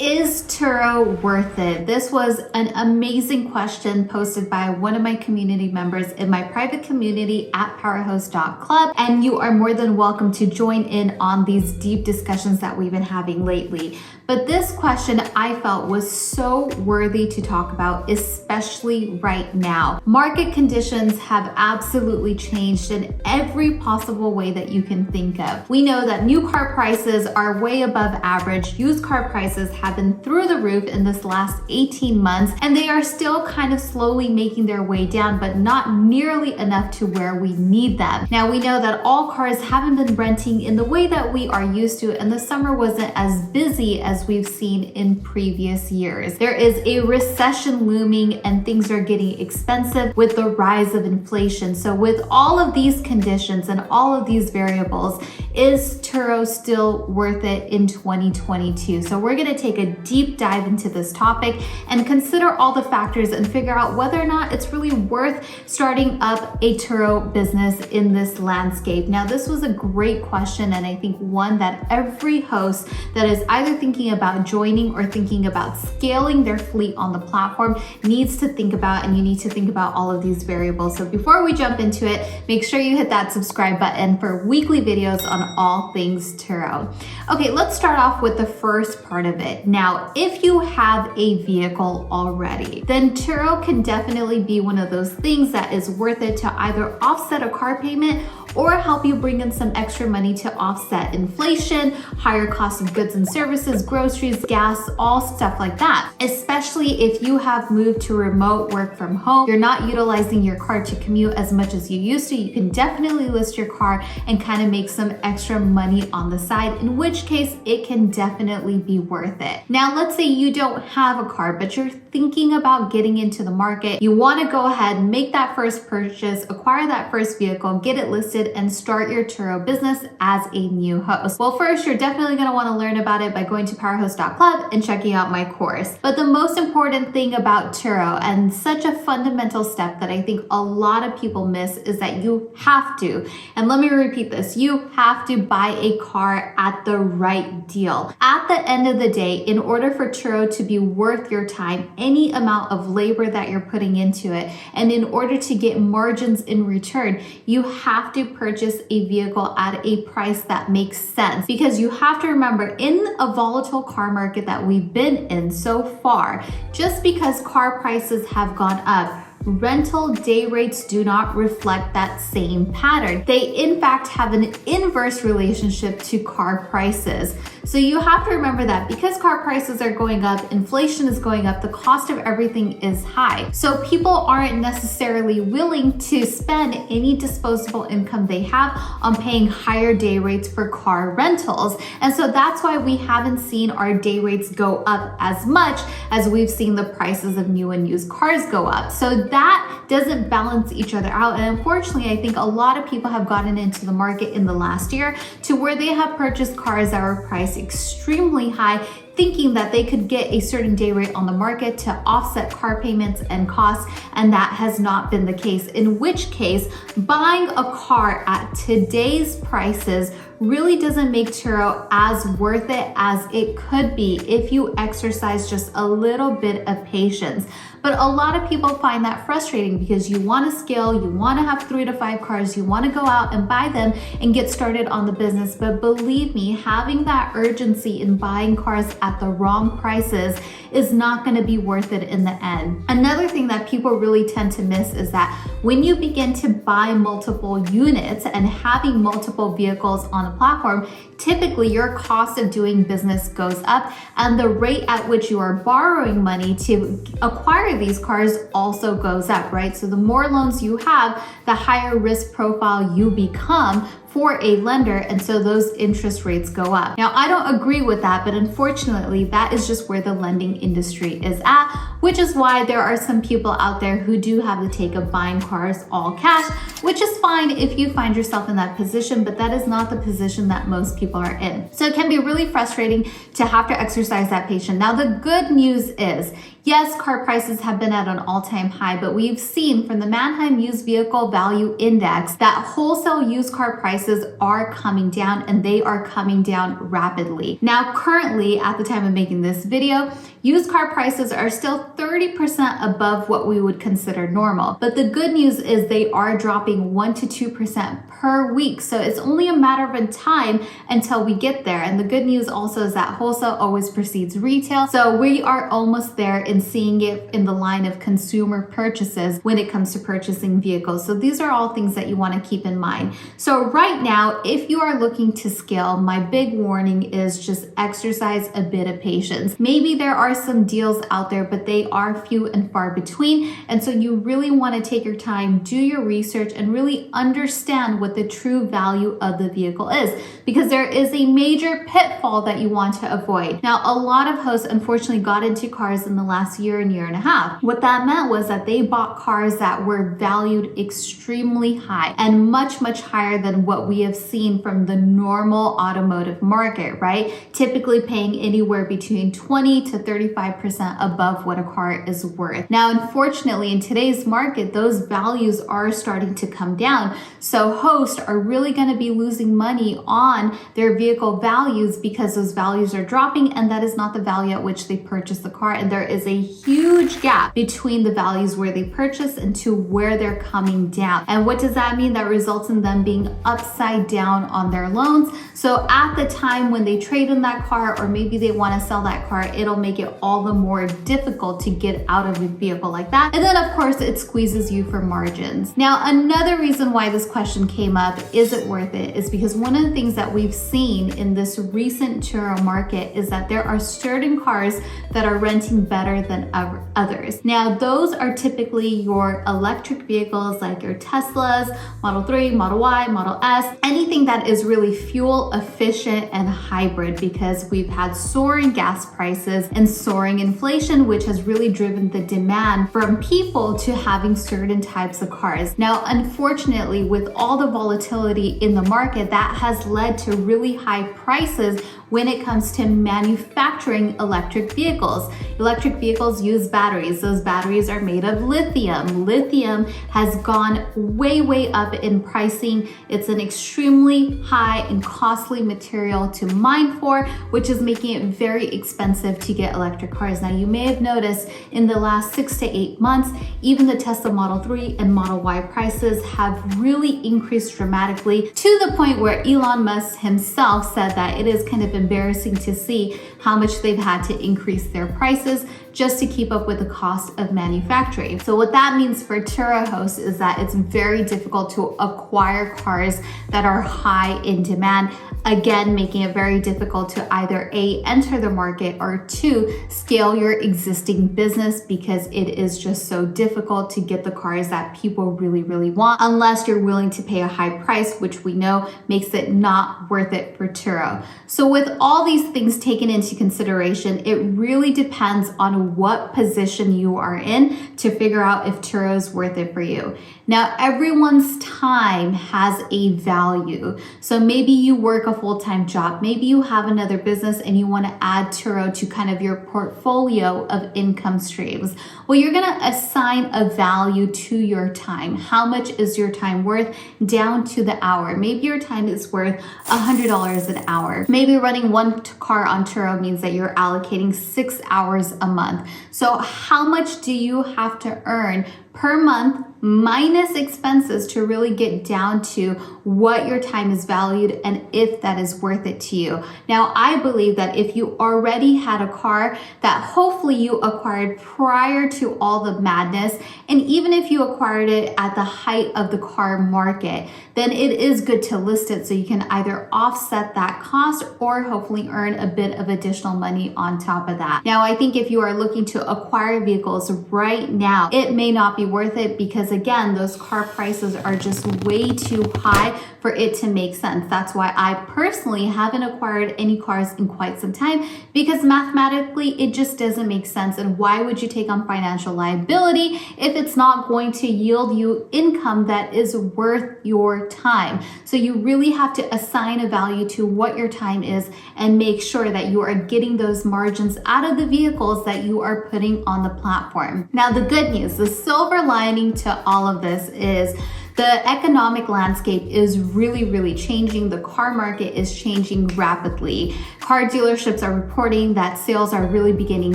Is Turo worth it? This was an amazing question posted by one of my community members in my private community at powerhouse.club, and you are more than welcome to join in on these deep discussions that we've been having lately. But this question I felt was so worthy to talk about, especially right now. Market conditions have absolutely changed in every possible way that you can think of. We know that new car prices are way above average. Used car prices have been through the roof in this last 18 months, and they are still kind of slowly making their way down, but not nearly enough to where we need them. Now, we know that all cars haven't been renting in the way that we are used to, and the summer wasn't as busy as we've seen in previous years. There is a recession looming and things are getting expensive with the rise of inflation. So with all of these conditions and all of these variables, is Turo still worth it in 2022? So we're gonna take a deep dive into this topic and consider all the factors and figure out whether or not it's really worth starting up a Turo business in this landscape. Now, this was a great question, and I think one that every host that is either thinking about joining or thinking about scaling their fleet on the platform needs to think about, and you need to think about all of these variables. So before we jump into it, make sure you hit that subscribe button for weekly videos on all things Turo. Okay, let's start off with the first part of it. Now, if you have a vehicle already, then Turo can definitely be one of those things that is worth it to either offset a car payment or help you bring in some extra money to offset inflation, higher costs of goods and services, groceries, gas, all stuff like that. Especially if you have moved to remote work from home, you're not utilizing your car to commute as much as you used to, you can definitely list your car and kind of make some extra money on the side, in which case it can definitely be worth it. Now, let's say you don't have a car, but you're thinking about getting into the market. You want to go ahead and make that first purchase, acquire that first vehicle, get it listed, and start your Turo business as a new host. Well, first, you're definitely going to want to learn about it by going to powerhouse.club and checking out my course. But the most important thing about Turo, and such a fundamental step that I think a lot of people miss, is that you have to, and let me repeat this, you have to buy a car at the right deal. At the end of the day, in order for Turo to be worth your time, any amount of labor that you're putting into it, and in order to get margins in return, you have to purchase a vehicle at a price that makes sense. Because you have to remember, in a volatile car market that we've been in so far, just because car prices have gone up, rental day rates do not reflect that same pattern. They in fact have an inverse relationship to car prices. So you have to remember that because car prices are going up, inflation is going up, the cost of everything is high. So people aren't necessarily willing to spend any disposable income they have on paying higher day rates for car rentals. And so that's why we haven't seen our day rates go up as much as we've seen the prices of new and used cars go up. So that doesn't balance each other out. And unfortunately, I think a lot of people have gotten into the market in the last year to where they have purchased cars that were priced extremely high, thinking that they could get a certain day rate on the market to offset car payments and costs, and that has not been the case. In which case, buying a car at today's prices really doesn't make Turo as worth it as it could be if you exercise just a little bit of patience. But a lot of people find that frustrating because you want to scale, you want to have 3 to 5 cars, you want to go out and buy them and get started on the business. But believe me, having that urgency in buying cars at the wrong prices is not going to be worth it in the end. Another thing that people really tend to miss is that when you begin to buy multiple units and having multiple vehicles on a platform, typically your cost of doing business goes up, and the rate at which you are borrowing money to acquire these cars also goes up, right? So the more loans you have, the higher risk profile you become for a lender, and so those interest rates go up. Now, I don't agree with that, but unfortunately, that is just where the lending industry is at, which is why there are some people out there who do have the take of buying cars all cash, which is fine if you find yourself in that position, but that is not the position that most people are in. So it can be really frustrating to have to exercise that patience. Now, the good news is, Yes, car prices have been at an all-time high, but we've seen from the Manheim Used Vehicle Value Index that wholesale used car prices are coming down, and they are coming down rapidly. Now, currently, at the time of making this video, used car prices are still 30% above what we would consider normal. But the good news is they are dropping 1 to 2% per week. So it's only a matter of time until we get there. And the good news also is that wholesale always precedes retail. So we are almost there in seeing it in the line of consumer purchases when it comes to purchasing vehicles. So these are all things that you want to keep in mind. So right now, if you are looking to scale, my big warning is just exercise a bit of patience. Maybe there are some deals out there, but they are few and far between. And so you really want to take your time, do your research, and really understand what the true value of the vehicle is, because there is a major pitfall that you want to avoid. Now, a lot of hosts unfortunately got into cars in the last year and a half. What that meant was that they bought cars that were valued extremely high and much, much higher than what we have seen from the normal automotive market, right? Typically paying anywhere between 20 to 35% above what a car is worth. Now, unfortunately, in today's market, those values are starting to come down. So hosts are really going to be losing money on their vehicle values because those values are dropping, and that is not the value at which they purchased the car. And there is a huge gap between the values where they purchased and to where they're coming down. And what does that mean? That results in them being upside down on their loans. So at the time when they trade in that car, or maybe they want to sell that car, it'll make it all the more difficult to get out of a vehicle like that. And then of course it squeezes you for margins. Now, another reason why this question came up, is it worth it, is because one of the things that we've seen in this recent Turo market is that there are certain cars that are renting better than others. Now, those are typically your electric vehicles like your Teslas, Model 3, Model Y, Model S, anything that is really fuel efficient and hybrid, because we've had soaring gas prices and soaring inflation, which has really driven the demand from people to having certain types of cars. Now, unfortunately, with all the volatility in the market, that has led to really high prices when it comes to manufacturing electric vehicles. Electric vehicles use batteries. Those batteries are made of lithium. Lithium has gone way, way up in pricing. It's an extremely high and costly material to mine for, which is making it very expensive to get electric cars. Now, you may have noticed in the last 6 to 8 months, even the Tesla Model 3 and Model Y prices have really increased dramatically, to the point where Elon Musk himself said that it is kind of embarrassing to see how much they've had to increase their prices just to keep up with the cost of manufacturing. So what that means for Turo hosts is that it's very difficult to acquire cars that are high in demand, again, making it very difficult to either A, enter the market, or 2, scale your existing business, because it is just so difficult to get the cars that people really, really want, unless you're willing to pay a high price, which we know makes it not worth it for Turo. So with all these things taken into consideration, it really depends on what position you are in to figure out if Turo is worth it for you. Now, everyone's time has a value. So maybe you work a full-time job, maybe you have another business and you want to add Turo to kind of your portfolio of income streams. Well, you're going to assign a value to your time. How much is your time worth, down to the hour? Maybe your time is worth $100 an hour. Maybe running one car on Turo means that you're allocating 6 hours a month. So how much do you have to earn per month minus expenses to really get down to what your time is valued and if that is worth it to you? Now, I believe that if you already had a car that hopefully you acquired prior to all the madness, and even if you acquired it at the height of the car market, then it is good to list it so you can either offset that cost or hopefully earn a bit of additional money on top of that. Now, I think if you are looking to acquire vehicles right now, it may not be worth it, because because again, those car prices are just way too high for it to make sense. That's why I personally haven't acquired any cars in quite some time, because mathematically it just doesn't make sense. And why would you take on financial liability if it's not going to yield you income that is worth your time? So you really have to assign a value to what your time is and make sure that you are getting those margins out of the vehicles that you are putting on the platform. Now, the good news, the silver lining to all of this is the economic landscape is really changing. The car market is changing rapidly. Car dealerships are reporting that sales are really beginning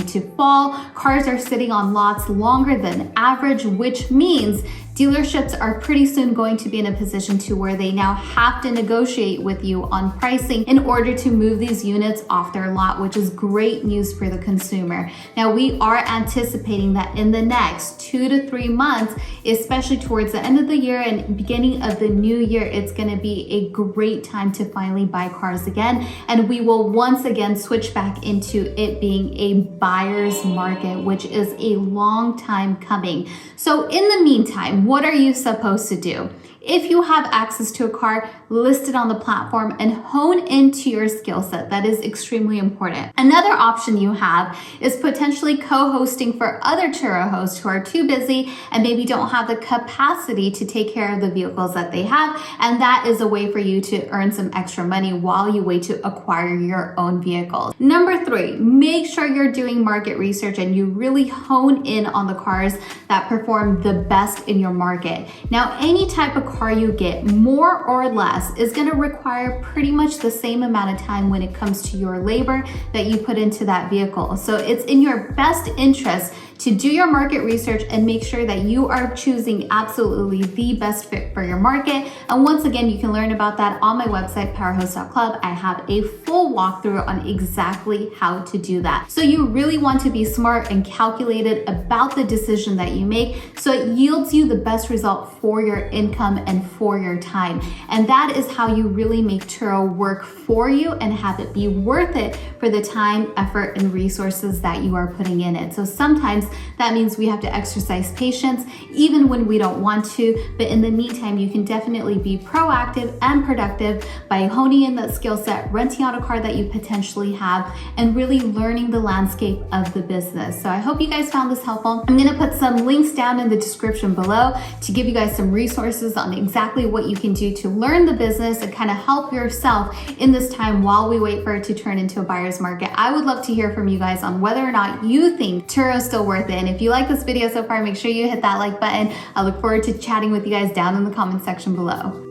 to fall. Cars are sitting on lots longer than average, which means dealerships are pretty soon going to be in a position to where they now have to negotiate with you on pricing in order to move these units off their lot, which is great news for the consumer. Now, we are anticipating that in the next 2 to 3 months, especially towards the end of the year and beginning of the new year, it's going to be a great time to finally buy cars again. And we will once again switch back into it being a buyer's market, which is a long time coming. So in the meantime, what are you supposed to do? If you have access to a car, list it on the platform and hone into your skill set. That is extremely important. Another option you have is potentially co-hosting for other Turo hosts who are too busy and maybe don't have the capacity to take care of the vehicles that they have. And that is a way for you to earn some extra money while you wait to acquire your own vehicles. Number 3, make sure you're doing market research and you really hone in on the cars that perform the best in your market. Now, any type of car you get, more or less, is going to require pretty much the same amount of time when it comes to your labor that you put into that vehicle. So it's in your best interest to do your market research and make sure that you are choosing absolutely the best fit for your market. And once again, you can learn about that on my website, powerhost.club. I have a full walkthrough on exactly how to do that. So you really want to be smart and calculated about the decision that you make so it yields you the best result for your income and for your time. And that is how you really make Turo work for you and have it be worth it for the time, effort, and resources that you are putting in it. So sometimes that means we have to exercise patience even when we don't want to, but in the meantime, you can definitely be proactive and productive by honing in that skill set, renting out a car that you potentially have, and really learning the landscape of the business. So I hope you guys found this helpful. I'm gonna put some links down in the description below to give you guys some resources on exactly what you can do to learn the business and kind of help yourself in this time while we wait for it to turn into a buyer's market. I would love to hear from you guys on whether or not you think Turo is still worth it. And if you like this video so far, make sure you hit that like button. I look forward to chatting with you guys down in the comment section below.